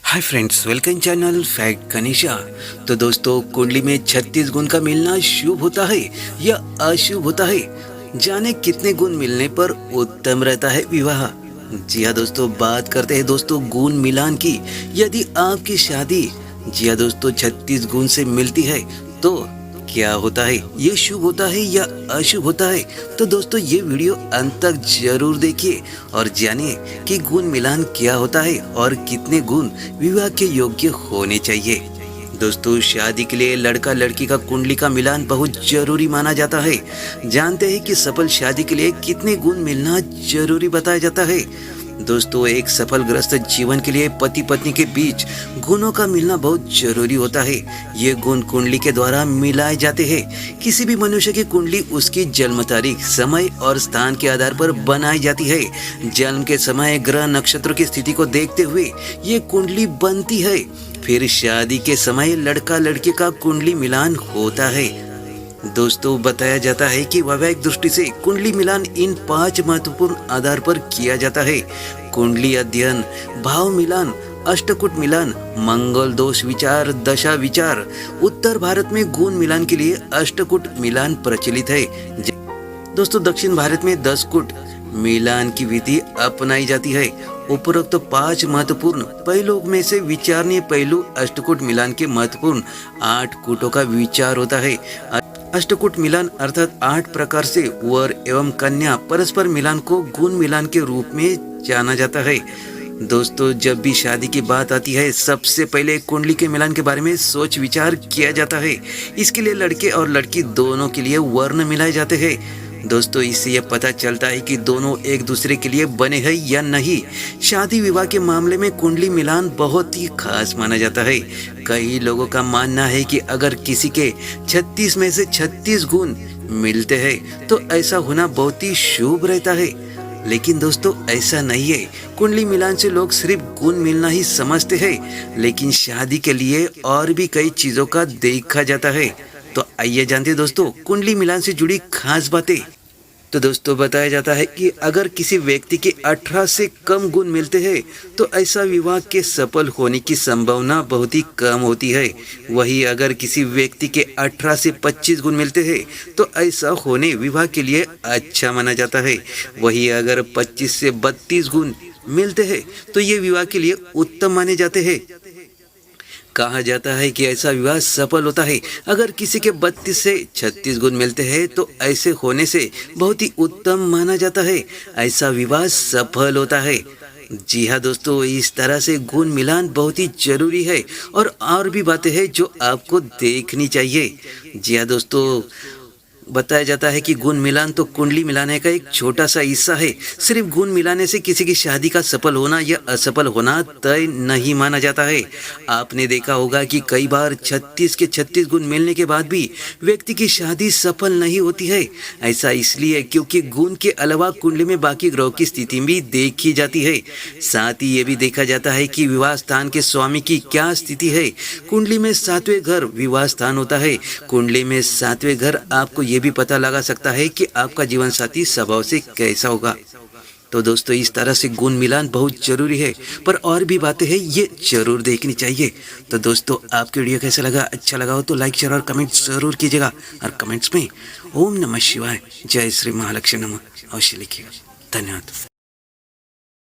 Hi friends, welcome channel fact Ganesha. तो दोस्तों, कुंडली में 36 गुण का मिलना शुभ होता है या अशुभ होता है? जाने कितने गुण मिलने पर उत्तम रहता है विवाह। जी हाँ दोस्तों, बात करते हैं दोस्तों गुण मिलान की। यदि आपकी शादी जी हाँ दोस्तों 36 गुण से मिलती है तो क्या होता है, ये शुभ होता है या अशुभ होता है? तो दोस्तों ये वीडियो अंत तक जरूर देखिए और जानिए कि गुण मिलान क्या होता है और कितने गुण विवाह के योग्य होने चाहिए। दोस्तों, शादी के लिए लड़का लड़की का कुंडली का मिलान बहुत जरूरी माना जाता है। जानते हैं कि सफल शादी के लिए कितने गुण मिलना जरूरी बताया जाता है। दोस्तों, एक सफल ग्रस्त जीवन के लिए पति पत्नी के बीच गुणों का मिलना बहुत जरूरी होता है। ये गुण कुंडली के द्वारा मिलाए जाते हैं। किसी भी मनुष्य की कुंडली उसकी जन्म तारीख, समय और स्थान के आधार पर बनाई जाती है। जन्म के समय ग्रह नक्षत्रों की स्थिति को देखते हुए ये कुंडली बनती है। फिर शादी के समय लड़का लड़की का कुंडली मिलान होता है। दोस्तों, बताया जाता है कि वैवाहिक दृष्टि से कुंडली मिलान इन 5 महत्वपूर्ण आधार पर किया जाता है। कुंडली अध्ययन, भाव मिलान, अष्टकूट मिलान, मंगल दोष विचार, दशा विचार। उत्तर भारत में गुण मिलान के लिए अष्टकूट मिलान प्रचलित है। दोस्तों, दक्षिण भारत में 10 कूट मिलान की विधि अपनाई जाती है। उपरोक्त 5 महत्वपूर्ण पहलुओं में से विचारणीय पहलू अष्टकूट मिलान के महत्वपूर्ण 8 कूटों का विचार होता है। अष्टकूट मिलान अर्थात 8 प्रकार से वर एवं कन्या परस्पर मिलान को गुण मिलान के रूप में जाना जाता है। दोस्तों, जब भी शादी की बात आती है सबसे पहले कुंडली के मिलान के बारे में सोच विचार किया जाता है। इसके लिए लड़के और लड़की दोनों के लिए वर्ण मिलाए जाते हैं। दोस्तों, इससे यह पता चलता है कि दोनों एक दूसरे के लिए बने हैं या नहीं। शादी विवाह के मामले में कुंडली मिलान बहुत ही खास माना जाता है। कई लोगों का मानना है कि अगर किसी के 36 में से 36 गुण मिलते हैं तो ऐसा होना बहुत ही शुभ रहता है। लेकिन दोस्तों, ऐसा नहीं है। कुंडली मिलान से लोग सिर्फ गुण मिलना ही समझते हैं, लेकिन शादी के लिए और भी कई चीजों का देखा जाता है। तो आइए जानते हैं दोस्तों कुंडली मिलान से जुड़ी खास बातें। तो दोस्तों, बताया जाता है कि अगर किसी व्यक्ति के 18 से कम गुण मिलते हैं तो ऐसा विवाह के सफल होने की संभावना बहुत ही कम होती है। वहीं अगर किसी व्यक्ति के 18 से 25 गुण मिलते हैं तो ऐसा होने विवाह के लिए अच्छा माना जाता है। वहीं अगर 25 से 32 गुण मिलते हैं तो ये विवाह के लिए उत्तम माने जाते हैं। कहा जाता है कि ऐसा विवाह सफल होता है। अगर किसी के 32 से 36 गुण मिलते हैं तो ऐसे होने से बहुत ही उत्तम माना जाता है। ऐसा विवाह सफल होता है। जी हाँ दोस्तों, इस तरह से गुण मिलान बहुत ही जरूरी है और भी बातें हैं जो आपको देखनी चाहिए। जी हाँ दोस्तों, बताया जाता है कि गुण मिलान तो कुंडली मिलाने का एक छोटा सा हिस्सा है। सिर्फ गुण मिलाने से किसी की शादी का सफल होना या असफल होना तय नहीं माना जाता है। आपने देखा होगा कि कई बार 36 के 36 गुण मिलने के बाद भी व्यक्ति की शादी सफल नहीं होती है। ऐसा इसलिए क्योंकि गुण के अलावा कुंडली में बाकी ग्रहों की स्थिति भी देखी जाती है। साथ ही ये भी देखा जाता है कि विवाह स्थान के स्वामी की क्या स्थिति है। कुंडली में 7वें घर विवाह स्थान होता है। कुंडली में 7वें घर आपको ये भी पता लगा सकता है कि आपका जीवन साथी स्वभाव से कैसा होगा। तो दोस्तों, इस तरह से गुण मिलान बहुत जरूरी है, पर और भी बातें हैं ये जरूर देखनी चाहिए। तो दोस्तों, आपके वीडियो कैसा लगा? अच्छा लगा हो तो लाइक शेयर और कमेंट जरूर कीजिएगा और कमेंट्स में ओम नमः शिवाय, जय श्री महालक्ष्मी नमः अवश्य लिखिएगा। धन्यवाद।